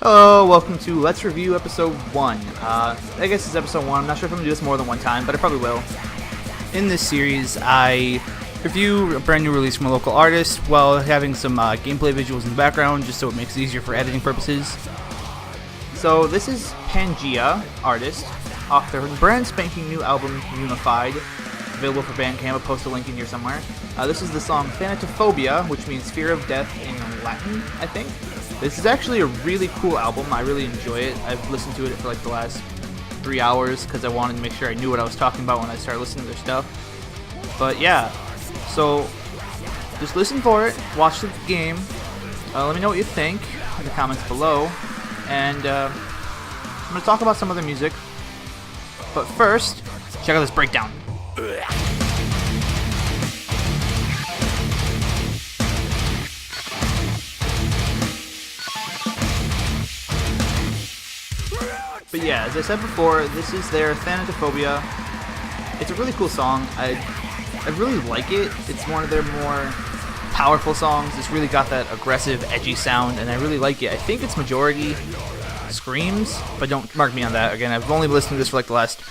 Hello, welcome to Let's Review Episode 1. I guess it's Episode 1. I'm not sure if I'm going to do this more than one time, but I probably will. In this series, I review a brand new release from a local artist while having some gameplay visuals in the background, just so it makes it easier for editing purposes. So this is Pangea, artist, off their brand spanking new album, Unified, available for Bandcamp. I'll post a link in here somewhere. This is the song Thanatophobia, which means fear of death in Latin, I think. This is actually a really cool album. I really enjoy it. I've listened to it for like the last 3 hours because I wanted to make sure I knew what I was talking about when I started listening to their stuff. But yeah, so just listen for it, watch the game, let me know what you think in the comments below, and I'm going to talk about some other music. But first, check out this breakdown. But yeah, as I said before, this is their Thanatophobia. It's a really cool song. I really like it. It's one of their more powerful songs. It's really got that aggressive, edgy sound, and I really like it. I think it's majority screams, but don't mark me on that. Again, I've only been listening to this for like the last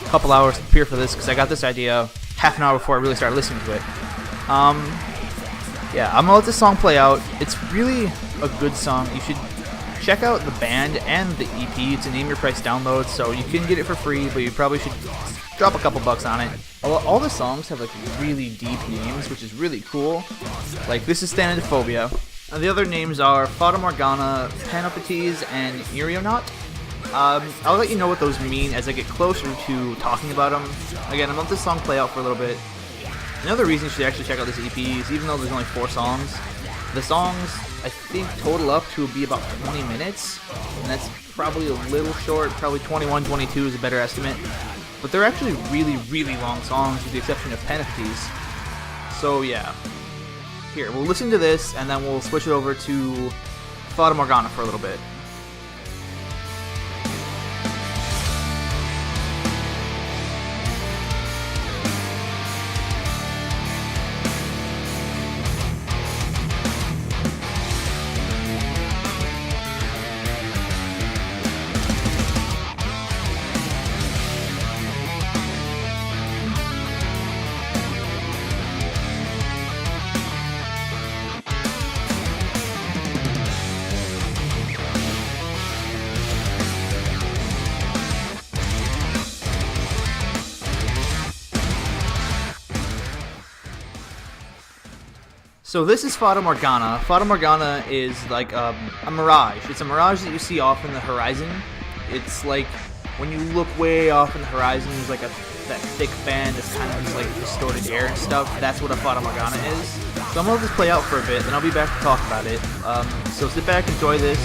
couple hours to prepare for this because I got this idea half an hour before I really started listening to it. Yeah, I'm gonna let this song play out. It's really a good song. You should check out the band and the EP. It's a name your price download, so you can get it for free, but you probably should drop a couple bucks on it. All the songs have like really deep names, which is really cool. Like this is Thanatophobia. And the other names are Fata Morgana, Panoptes, and Erionaut. I'll let you know what those mean as I get closer to talking about them. Again, I'm gonna let this song play out for a little bit. Another reason you should actually check out this EP is even though there's only 4 songs, the songs I think total up to be about 20 minutes, and that's probably a little short. Probably 21, 22 is a better estimate. But they're actually really, really long songs with the exception of Panoptes. So yeah. Here, we'll listen to this and then we'll switch it over to Fata Morgana for a little bit. So this is Fata Morgana. Fata Morgana is like a mirage. It's a mirage that you see off in the horizon. It's like when you look way off in the horizon, there's like that thick band that's kind of just like distorted air and stuff. That's what a Fata Morgana is. So I'm gonna let this play out for a bit, then I'll be back to talk about it. So sit back, enjoy this.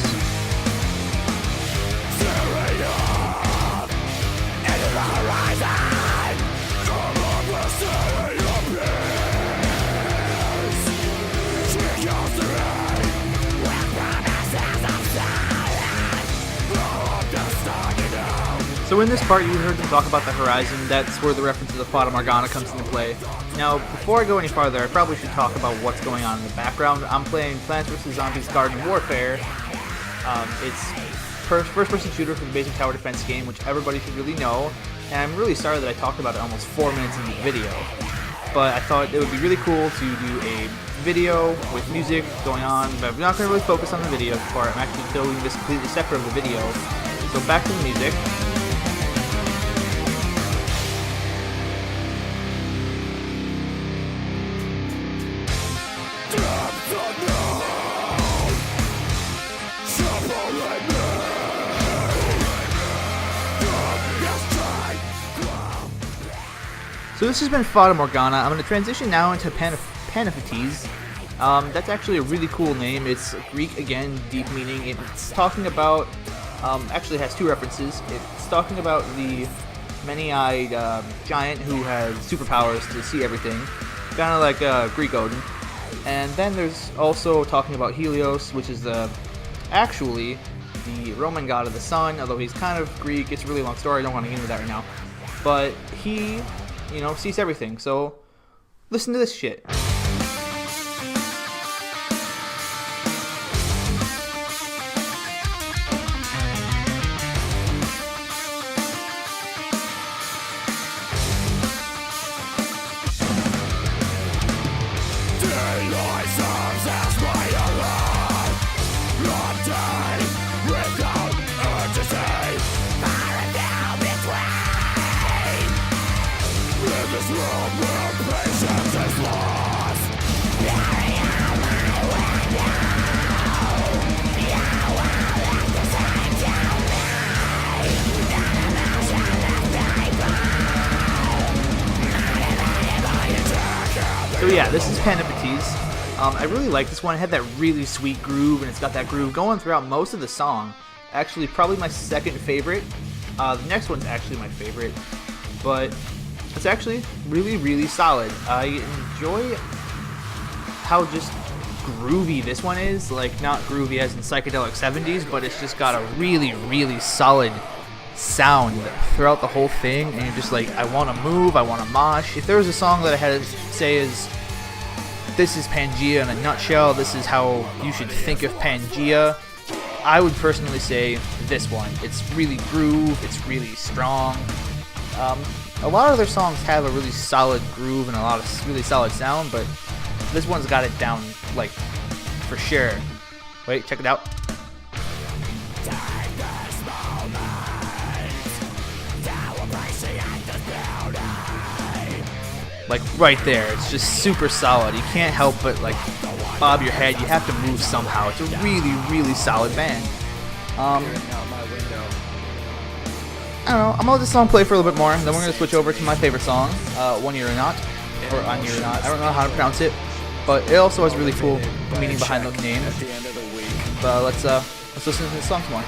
So in this part, you heard them talk about the horizon. That's where the reference to the Fata Morgana comes into play. Now, before I go any farther, I probably should talk about what's going on in the background. I'm playing Plants vs. Zombies Garden Warfare. It's first-person shooter for the basic tower defense game, which everybody should really know. And I'm really sorry that I talked about it almost 4 minutes into the video. But I thought it would be really cool to do a video with music going on, but I'm not going to really focus on the video part. I'm actually doing this completely separate from the video. So back to the music. So this has been Fata Morgana. I'm going to transition now into Panoptes. That's actually a really cool name. It's Greek, again, deep meaning. It's talking about, actually has 2 references. It's talking about the many-eyed giant who has superpowers to see everything, kind of like Greek Odin. And then there's also talking about Helios, which is actually the Roman god of the sun, although he's kind of Greek. It's a really long story. I don't want to get into that right now. But he, sees everything. So listen to this shit. yeah, this is Panapates. I really like this one. It had that really sweet groove, and it's got that groove going throughout most of the song. Actually, probably my second favorite. The next one's actually my favorite, but it's actually really, really solid. I enjoy how just groovy this one is. Like, not groovy as in psychedelic 70s, but it's just got a really, really solid sound throughout the whole thing, and you're just like, I want to move, I want to mosh. If there was a song that I had to say is, this is Pangea in a nutshell, this is how you should think of Pangea, I would personally say this one. It's really groove, it's really strong. A lot of their songs have a really solid groove and a lot of really solid sound, but this one's got it down, like, for sure. Wait, check it out. Like, right there, it's just super solid. You can't help but, like, bob your head. You have to move somehow. It's a really, really solid band. I don't know. I'm gonna let this song play for a little bit more, then we're gonna switch over to my favorite song, One Year or Not, or On Year or Not. I don't know how to pronounce it, but it also has really cool meaning behind the name. But let's listen to this song some more.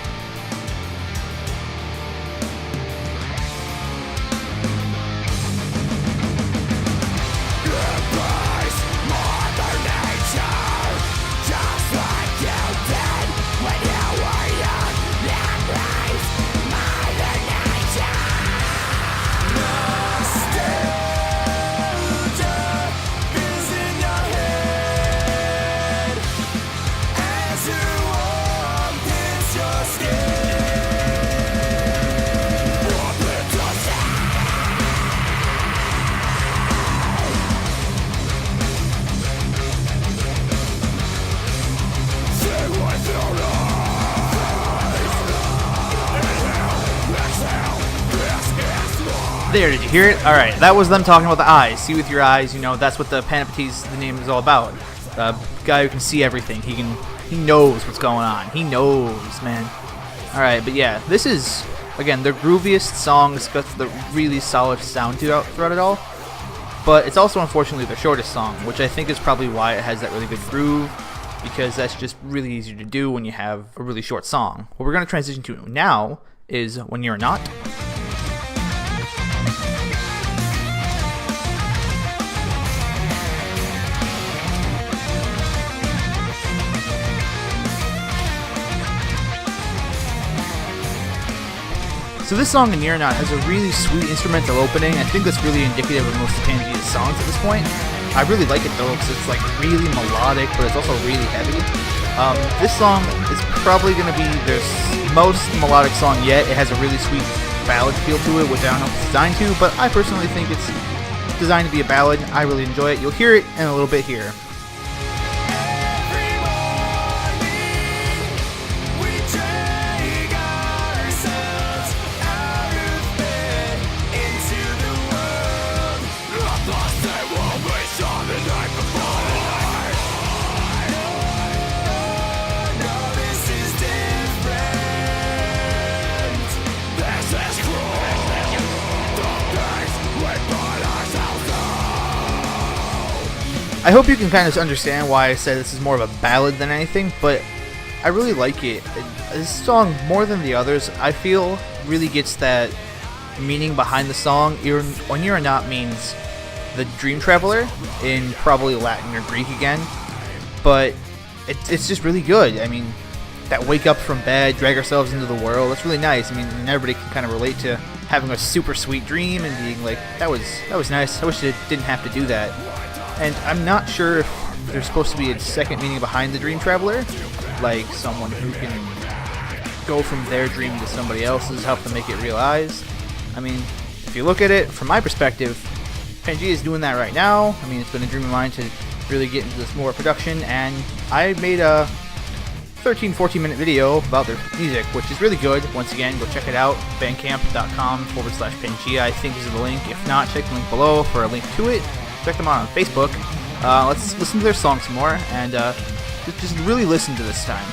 There, did you hear it? Alright, that was them talking about the eyes. See with your eyes, you know, that's what the Panapates, the name is all about. The guy who can see everything. He knows what's going on. He knows, man. Alright, but yeah, this is, again, their grooviest song. It's got the really solid sound throughout it all. But it's also, unfortunately, the shortest song, which I think is probably why it has that really good groove, because that's just really easy to do when you have a really short song. What we're going to transition to now is When You're Not. So this song, In Year or Not, has a really sweet instrumental opening. I think that's really indicative of most of Pangea's songs at this point. I really like it though, because it's like really melodic, but it's also really heavy. This song is probably going to be their most melodic song yet. It has a really sweet ballad feel to it, which I don't know if it's designed to, but I personally think it's designed to be a ballad. I really enjoy it. You'll hear it in a little bit here. I hope you can kind of understand why I said this is more of a ballad than anything, but I really like it. This song, more than the others, I feel really gets that meaning behind the song. When You're Not means the dream traveler in probably Latin or Greek again, but it's just really good. I mean, that wake up from bed, drag ourselves into the world, that's really nice. I mean, everybody can kind of relate to having a super sweet dream and being like, that was nice. I wish it didn't have to do that. And I'm not sure if there's supposed to be a second meaning behind the dream traveler, like someone who can go from their dream to somebody else's, help them make it realized. I mean, if you look at it from my perspective, Pangea is doing that right now. I mean, it's been a dream of mine to really get into this more production, and I made a 13-14 minute video about their music, which is really good. Once again, go check it out, bandcamp.com/Pangea, I think is the link. If not, check the link below for a link to it. Check them out on Facebook. Let's listen to their song some more, and just really listen to this time.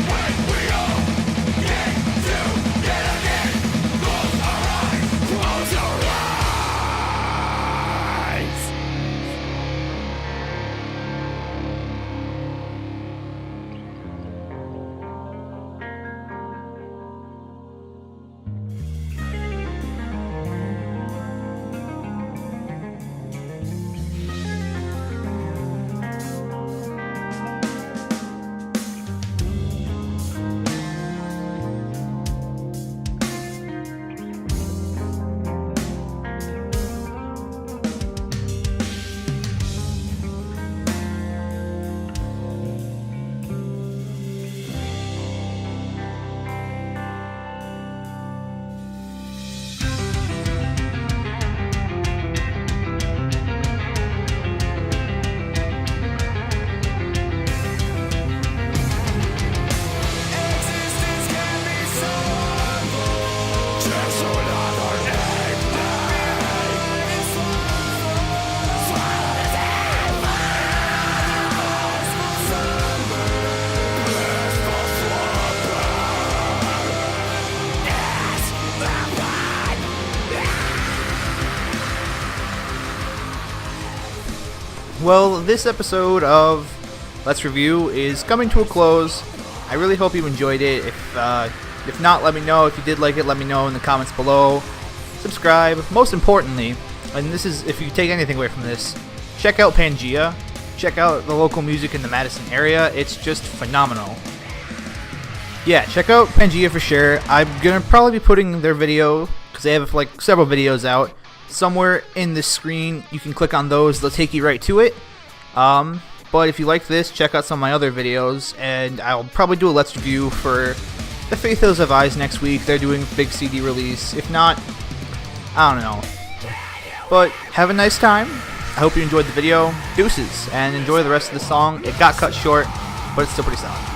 When we all get together. Well, this episode of Let's Review is coming to a close. I really hope you enjoyed it. If not, let me know. If you did like it, let me know in the comments below. Subscribe. Most importantly, and this is if you take anything away from this, check out Pangea. Check out the local music in the Madison area. It's just phenomenal. Yeah, check out Pangea for sure. I'm gonna probably be putting their video, because they have like several videos out, somewhere in the screen. You can click on those, they'll take you right to it. But if you like this, check out some of my other videos, and I'll probably do a Let's Review for the Faith Hills Have Eyes next week. They're doing a big CD release. If not, I don't know. But have a nice time. I hope you enjoyed the video. Deuces, and enjoy the rest of the song. It got cut short, but it's still pretty solid.